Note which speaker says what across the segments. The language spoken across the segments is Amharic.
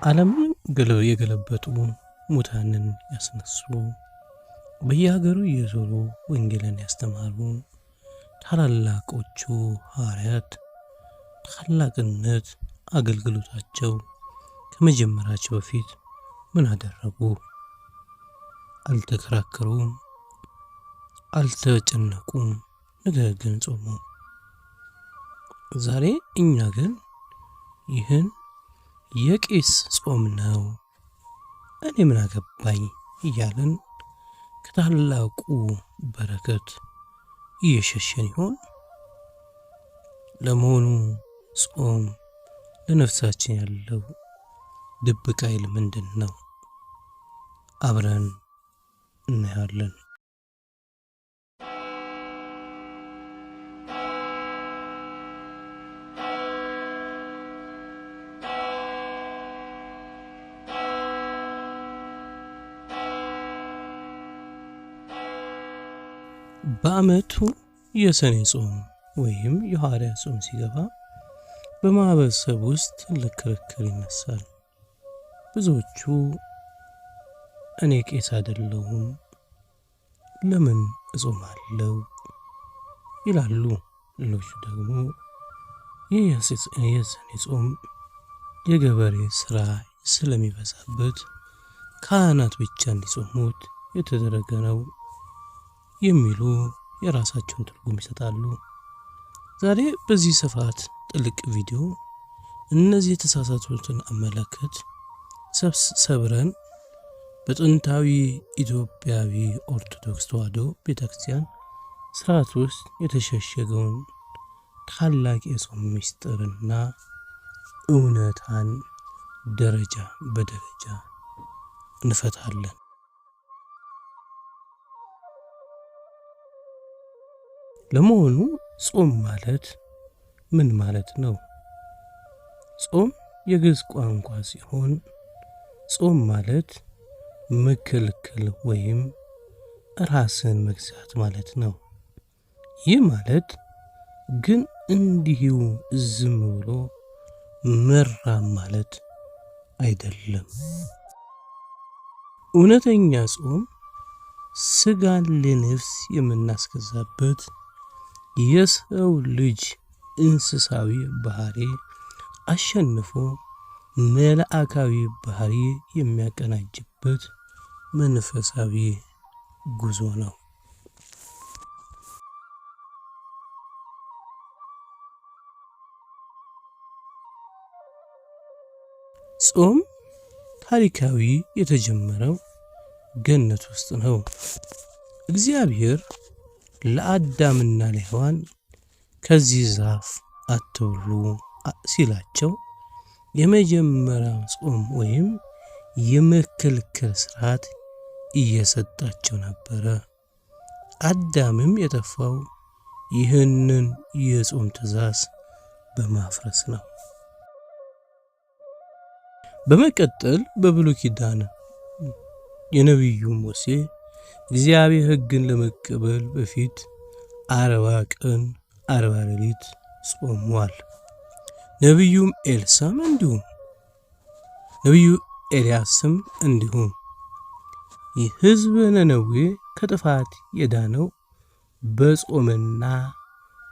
Speaker 1: ዓለምን የገለበጡ ሙታንን ያስነሱ በየሀገሩ እየዞሩ ወንጌልን ያስተማሩ ታላላቆቹ ሐዋርያት ታላቅነት አገልግሎታቸው ከመጀመራቸው በፊት ምን አደረጉ? አልተከራከሩም፣ አልተጨነቁም፣ ነገር ግን ጾሙ። ዛሬ እኛ ግን ይህን የቄስ ጾም ነው እኔ ምን አገባኝ እያልን ከታላቁ በረከት እየሸሸን ይሆን? ለመሆኑ ጾም ለነፍሳችን ያለው ድብቅ ኃይል ምንድን ነው? አብረን እናያለን። በዓመቱ የሰኔ ጾም ወይም የሐዋርያ ጾም ሲገባ በማህበረሰብ ውስጥ ትልቅ ክርክር ይነሳል። ብዙዎቹ እኔ ቄስ አይደለሁም ለምን እጾማለሁ ይላሉ። ሌሎቹ ደግሞ ይህ የሰኔ ጾም የገበሬ ስራ ስለሚበዛበት ካህናት ብቻ እንዲጾሙት የተደረገ ነው የሚሉ የራሳቸውን ትርጉም ይሰጣሉ። ዛሬ በዚህ ስፋት ጥልቅ ቪዲዮ እነዚህ የተሳሳቱትን አመለካከት ሰብረን በጥንታዊ ኢትዮጵያዊ ኦርቶዶክስ ተዋሕዶ ቤተክርስቲያን ስርዓት ውስጥ የተሸሸገውን ታላቅ የጾም ምስጢርና እውነታን ደረጃ በደረጃ እንፈታለን። ለመሆኑ ጾም ማለት ምን ማለት ነው? ጾም የግዕዝ ቋንቋ ሲሆን ጾም ማለት መከልከል ወይም ራስን መግዛት ማለት ነው። ይህ ማለት ግን እንዲሁ ዝም ብሎ መራም ማለት አይደለም። እውነተኛ ጾም ስጋን ለነፍስ የምናስገዛበት የሰው ልጅ እንስሳዊ ባህሪ አሸንፎ መላእካዊ ባህሪ የሚያቀናጅበት መንፈሳዊ ጉዞ ነው። ጾም ታሪካዊ የተጀመረው ገነት ውስጥ ነው። እግዚአብሔር ለአዳምና ለሔዋን ከዚህ ዛፍ አትብሉ ሲላቸው የመጀመሪያው ጾም ወይም የመከልከል ስርዓት እየሰጣቸው ነበረ። አዳምም የጠፋው ይህንን የጾም ትእዛዝ በማፍረስ ነው። በመቀጠል በብሉይ ኪዳን የነቢዩ ሙሴ እግዚአብሔር ሕግን ለመቀበል በፊት 40 ቀን 40 ሌሊት ጾሟል። ነቢዩም ኤልሳም እንዲሁም ነቢዩ ኤልያስም እንዲሁም ሕዝበ ነነዌ ከጥፋት የዳነው በጾምና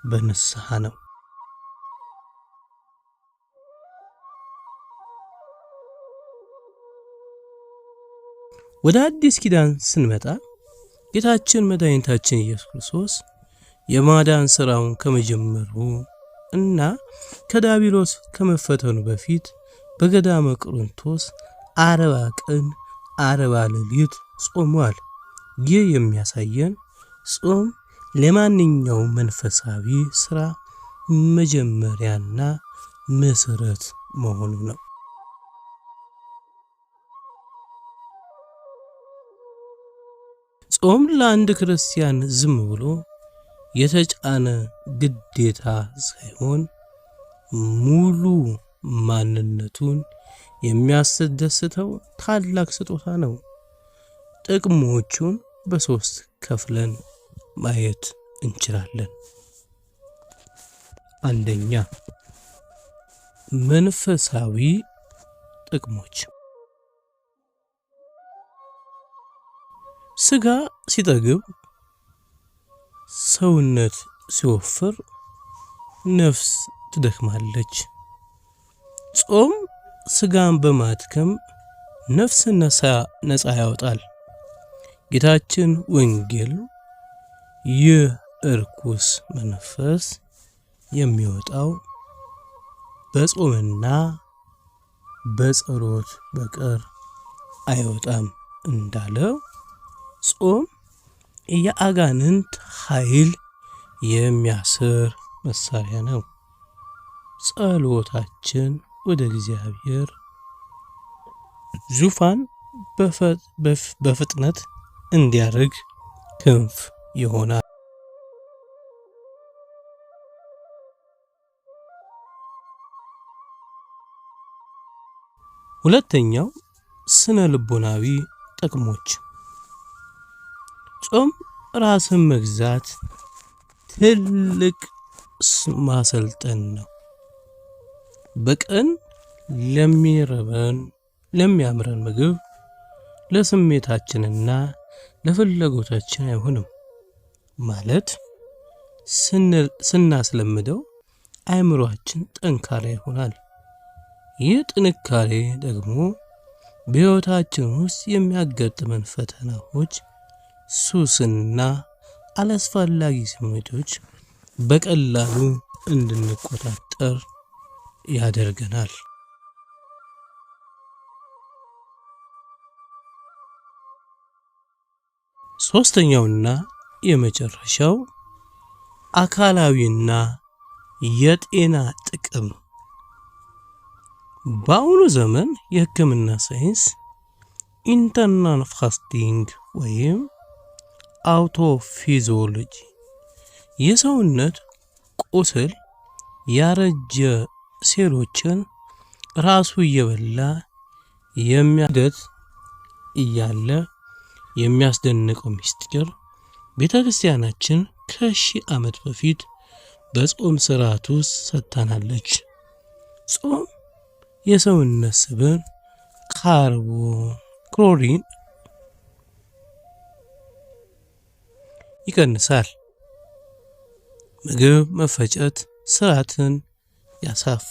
Speaker 1: በንስሐ ነው። ወደ አዲስ ኪዳን ስንመጣ ጌታችን መድኃኒታችን ኢየሱስ ክርስቶስ የማዳን ሥራውን ከመጀመሩ እና ከዲያብሎስ ከመፈተኑ በፊት በገዳመ ቆሮንቶስ 40 ቀን 40 ሌሊት ጾሟል። ይህ የሚያሳየን ጾም ለማንኛውም መንፈሳዊ ሥራ መጀመሪያና መሠረት መሆኑ ነው። ጾም ለአንድ ክርስቲያን ዝም ብሎ የተጫነ ግዴታ ሳይሆን ሙሉ ማንነቱን የሚያስደስተው ታላቅ ስጦታ ነው። ጥቅሞቹን በ3 ከፍለን ማየት እንችላለን። አንደኛ መንፈሳዊ ጥቅሞች። ስጋ ሲጠግብ፣ ሰውነት ሲወፍር፣ ነፍስ ትደክማለች። ጾም ስጋን በማድከም ነፍስን ነፃ ያወጣል። ጌታችን ወንጌል ይህ እርኩስ መንፈስ የሚወጣው በጾምና በጸሎት በቀር አይወጣም እንዳለው ጾም የአጋንንት ኃይል የሚያስር መሳሪያ ነው። ጸሎታችን ወደ እግዚአብሔር ዙፋን በፍጥነት እንዲያርግ ክንፍ ይሆናል። ሁለተኛው ስነ ልቦናዊ ጥቅሞች። ጾም ራስን መግዛት ትልቅ ማሰልጠን ነው። በቀን ለሚያምረን ምግብ ለስሜታችንና ለፍላጎታችን አይሆንም ማለት ስናስለምደው አእምሮአችን ጠንካራ ይሆናል። ይህ ጥንካሬ ደግሞ በሕይወታችን ውስጥ የሚያጋጥመን ፈተናዎች፣ ሱስና አላስፈላጊ ስሜቶች በቀላሉ እንድንቆጣጠር ያደርገናል። ሶስተኛውና የመጨረሻው አካላዊና የጤና ጥቅም። በአሁኑ ዘመን የሕክምና ሳይንስ ኢንተርናል ፋስቲንግ ወይም አውቶፊዚዮሎጂ የሰውነት ቁስል ያረጀ ሴሎችን ራሱ እየበላ የሚያደት እያለ የሚያስደንቀው ምስጢር ቤተክርስቲያናችን ከ1000 ዓመት በፊት በጾም ስርዓት ውስጥ ሰጥታናለች። ጾም የሰውነት ስብን ክሎሪን ይቀንሳል። ምግብ መፈጨት ስርዓትን ያሳፍ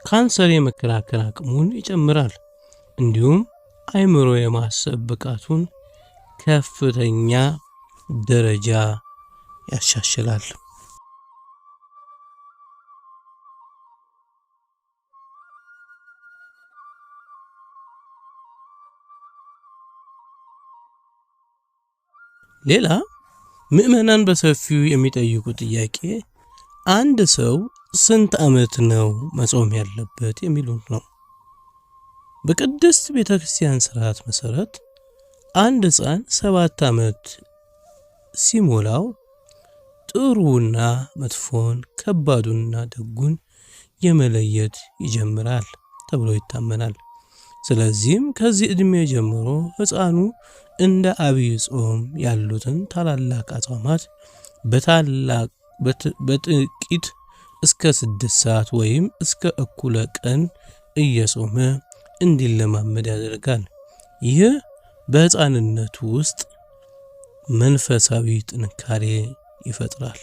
Speaker 1: ካንሰር የመከላከል አቅሙን ይጨምራል። እንዲሁም አእምሮ የማሰብ ብቃቱን ከፍተኛ ደረጃ ያሻሽላል። ሌላ ምዕመናን በሰፊው የሚጠይቁ ጥያቄ አንድ ሰው ስንት ዓመት ነው መጾም ያለበት የሚሉት ነው። በቅድስት ቤተክርስቲያን ስርዓት መሰረት አንድ ሕፃን 7 ዓመት ሲሞላው ጥሩና መጥፎን ከባዱና ደጉን የመለየት ይጀምራል ተብሎ ይታመናል። ስለዚህም ከዚህ ዕድሜ ጀምሮ ሕፃኑ እንደ አብይ ጾም ያሉትን ታላላቅ አጽዋማት በጥቂት እስከ 6 ሰዓት ወይም እስከ እኩለ ቀን እየጾመ እንዲለማመድ ያደርጋል። ይህ በሕፃንነቱ ውስጥ መንፈሳዊ ጥንካሬ ይፈጥራል።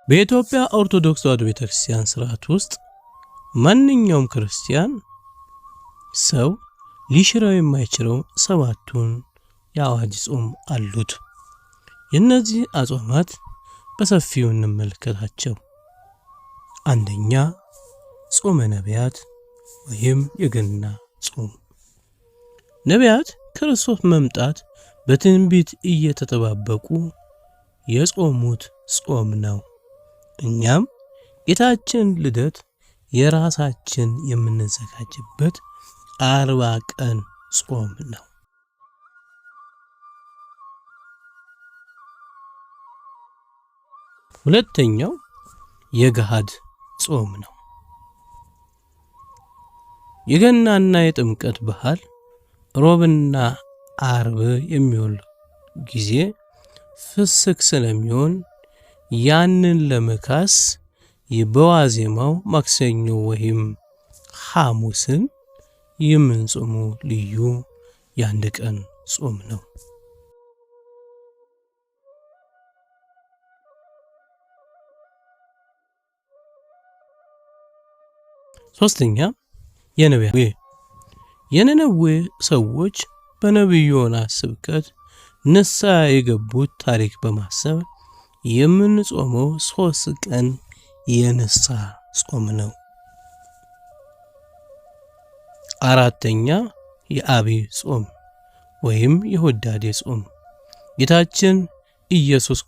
Speaker 1: በኢትዮጵያ ኦርቶዶክስ ተዋሕዶ ቤተክርስቲያን ስርዓት ውስጥ ማንኛውም ክርስቲያን ሰው ሊሽረው የማይችለው 7ቱን የአዋጅ ጾም አሉት። የእነዚህ አጽዋማት በሰፊው እንመልከታቸው። አንደኛ ጾመ ነቢያት ወይም የገና ጾም። ነቢያት ክርስቶስ መምጣት በትንቢት እየተጠባበቁ የጾሙት ጾም ነው። እኛም ጌታችን ልደት የራሳችን የምንዘጋጅበት 40 ቀን ጾም ነው። ሁለተኛው የገሃድ ጾም ነው። የገናና የጥምቀት በዓል ሮብና አርብ የሚውል ጊዜ ፍስክ ስለሚሆን ያንን ለመካስ በዋዜማው ማክሰኞ ወይም ሐሙስን የምንጾመው ልዩ የአንድ ቀን ጾም ነው። ሶስተኛ የነነዌ ሰዎች በነቢዩ ዮናስ ስብከት ንስሐ የገቡት ታሪክ በማሰብ የምንጾመው 3 ቀን የንስሐ ጾም ነው። አራተኛ የአብይ ጾም ወይም የሆዳዴ ጾም ጌታችን ኢየሱስ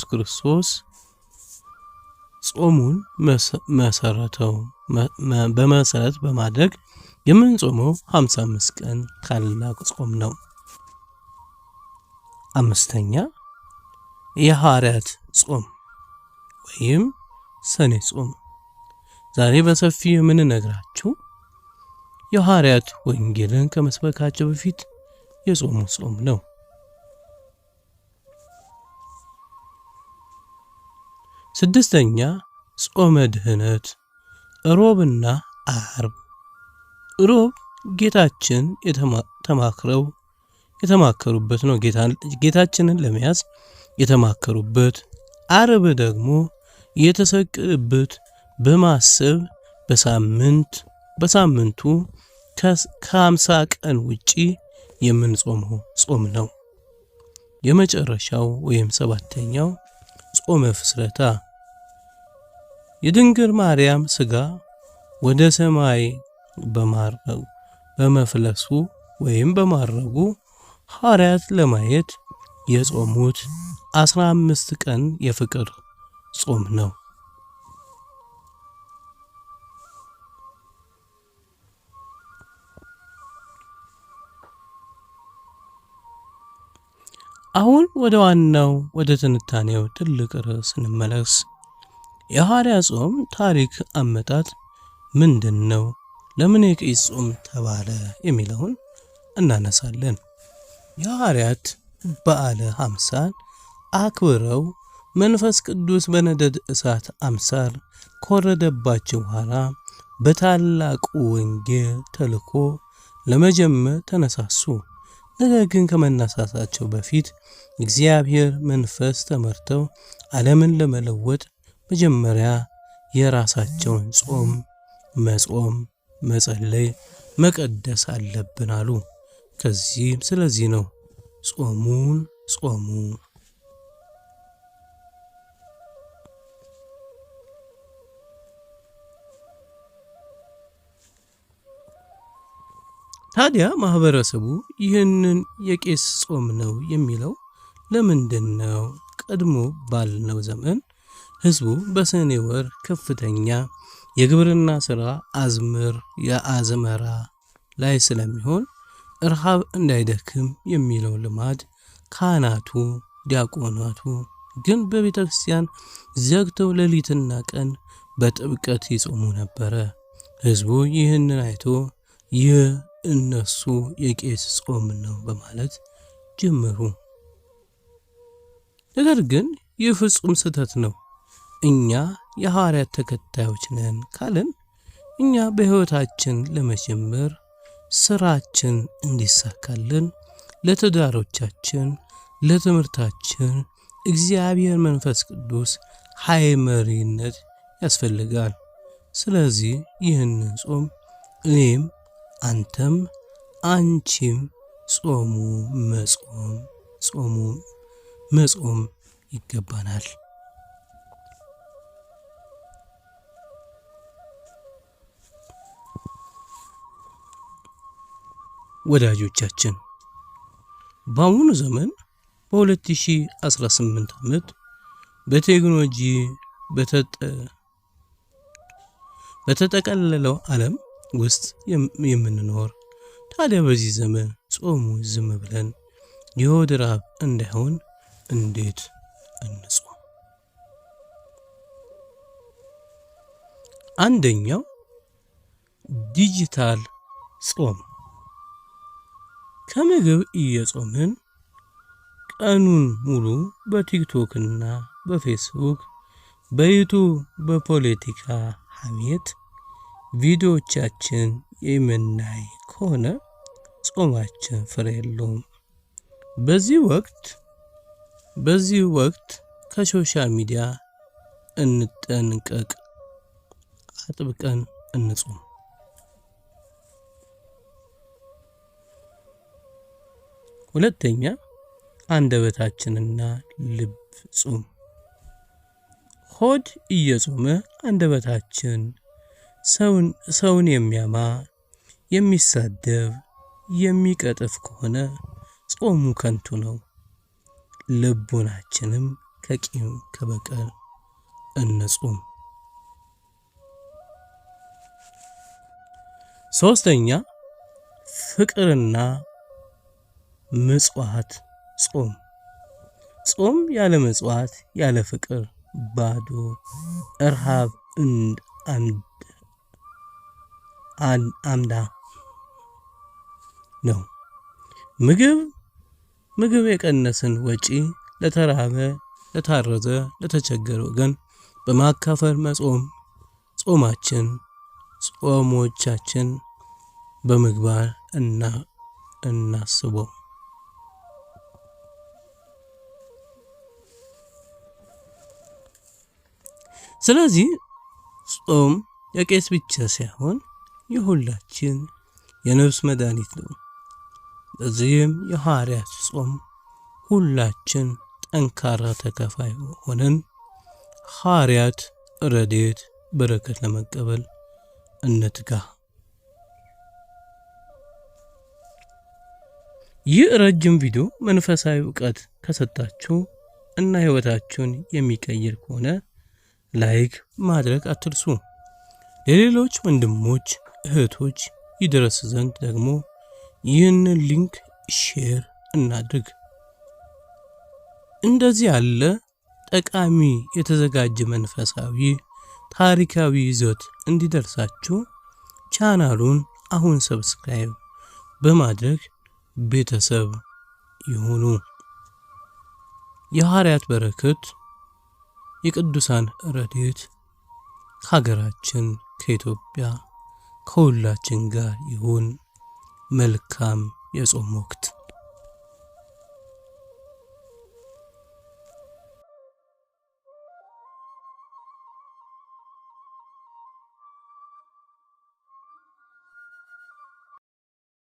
Speaker 1: ክርስቶስ ጾሙን በመሰረት በማድረግ የምንጾመው 55 ቀን ታላቅ ጾም ነው። አምስተኛ የሐዋርያት ጾም ወይም ሰኔ ጾም ዛሬ በሰፊው የምንነግራችሁ የሐዋርያት ወንጌልን ከመስበካቸው በፊት የጾሙ ጾም ነው። ስድስተኛ ጾመ ድህነት ሮብና ዓርብ። ሮብ ጌታችን የተማከሩበት ነው። ጌታችንን ለመያዝ የተማከሩበት፣ ዓርብ ደግሞ የተሰቀለበት በማሰብ በሳምንቱ ከ50 ቀን ውጪ የምንጾመው ጾም ነው። የመጨረሻው ወይም 7ኛው ጾመ ፍስረታ የድንግል ማርያም ሥጋ ወደ ሰማይ በመፍለሱ ወይም በማረጉ ሐዋርያት ለማየት የጾሙት 15 ቀን የፍቅር ጾም ነው። አሁን ወደ ትንታኔው ትልቅ ርዕስ እንመለስ። የሐዋርያ ጾም ታሪክ አመጣጥ ምንድን ነው? ለምን የቄስ ጾም ተባለ? የሚለውን እናነሳለን። የሐዋርያት በዓለ ሐምሳን አክብረው መንፈስ ቅዱስ በነደድ እሳት አምሳል ከወረደባቸው በኋላ በታላቁ ወንጌል ተልኮ ለመጀመር ተነሳሱ። ነገር ግን ከመነሳሳቸው በፊት እግዚአብሔር መንፈስ ተመርተው ዓለምን ለመለወጥ መጀመሪያ የራሳቸውን ጾም መጾም፣ መጸለይ፣ መቀደስ አለብን አሉ። ስለዚህ ነው ጾሙን ጾሙ። ታዲያ ማህበረሰቡ ይህንን የቄስ ጾም ነው የሚለው ለምንድን ነው? ቀድሞ ባልነው ዘመን ህዝቡ በሰኔ ወር ከፍተኛ የግብርና ስራ የአዝመራ ላይ ስለሚሆን ረሃብ እንዳይደክም የሚለው ልማድ ካህናቱ፣ ዲያቆናቱ ግን በቤተ ክርስቲያን ዘግተው ሌሊትና ቀን በጥብቀት ይጾሙ ነበረ። ህዝቡ ይህንን አይቶ ይህ እነሱ የቄስ ጾም ነው በማለት ጀመሩ። ነገር ግን ይህ ፍጹም ስህተት ነው። እኛ የሐዋርያት ተከታዮች ነን ካልን እኛ በሕይወታችን ለመጀመር ስራችን እንዲሳካልን ለትዳሮቻችን፣ ለትምህርታችን እግዚአብሔር መንፈስ ቅዱስ ኃይል መሪነት ያስፈልጋል። ስለዚህ ይህንን ጾም እኔም አንተም አንቺም መጾም ይገባናል። ወዳጆቻችን በአሁኑ ዘመን በ2018 ዓመት በቴክኖሎጂ በተጠቀለለው ዓለም ውስጥ የምንኖር ታዲያ በዚህ ዘመን ጾሙ ዝም ብለን የሆድ ራብ እንዳይሆን እንዴት እንጾም? አንደኛው ዲጂታል ጾም። ከምግብ እየጾምን ቀኑን ሙሉ በቲክቶክ እና በፌስቡክ በዩቱብ በፖለቲካ ሐሜት ቪዲዮዎቻችን የምናይ ከሆነ ጾማችን ፍሬ የለውም። በዚህ ወቅት ከሶሻል ሚዲያ እንጠንቀቅ፣ አጥብቀን እንጾም። ሁለተኛ አንደበታችንና ልብ ጾም። ሆድ እየጾመ አንደበታችን ሰውን የሚያማ የሚሳደብ የሚቀጥፍ ከሆነ ጾሙ ከንቱ ነው። ልቦናችንም ከቂም ከበቀል እንጹም። ሶስተኛ ፍቅርና ምጽዋት ጾም። ጾም ያለ ምጽዋት ያለ ፍቅር ባዶ ረሃብ አምዳ ነው። ምግብ የቀነስን ወጪ ለተራበ ለታረዘ ለተቸገረ ወገን በማካፈል መጾም ጾሞቻችን በምግባር እናስበው። ስለዚህ ጾም የቄስ ብቻ ሳይሆን የሁላችን የነፍስ መድኃኒት ነው። በዚህም የሐዋርያት ጾም ሁላችን ጠንካራ ተካፋይ ሆነን ሐዋርያት ረድኤት በረከት ለመቀበል እንትጋ። ይህ ረጅም ቪዲዮ መንፈሳዊ ዕውቀት ከሰጣችሁ እና ሕይወታችሁን የሚቀይር ከሆነ ላይክ ማድረግ አትርሱ። ለሌሎች ወንድሞች እህቶች ይደርስ ዘንድ ደግሞ ይህንን ሊንክ ሼር እናድርግ። እንደዚህ ያለ ጠቃሚ የተዘጋጀ መንፈሳዊ ታሪካዊ ይዘት እንዲደርሳችሁ ቻናሉን አሁን ሰብስክራይብ በማድረግ ቤተሰብ ይሁኑ። የሐዋርያት በረከት የቅዱሳን ረድኤት ከሀገራችን ከኢትዮጵያ ከሁላችን ጋር ይሁን። መልካም የጾም ወቅት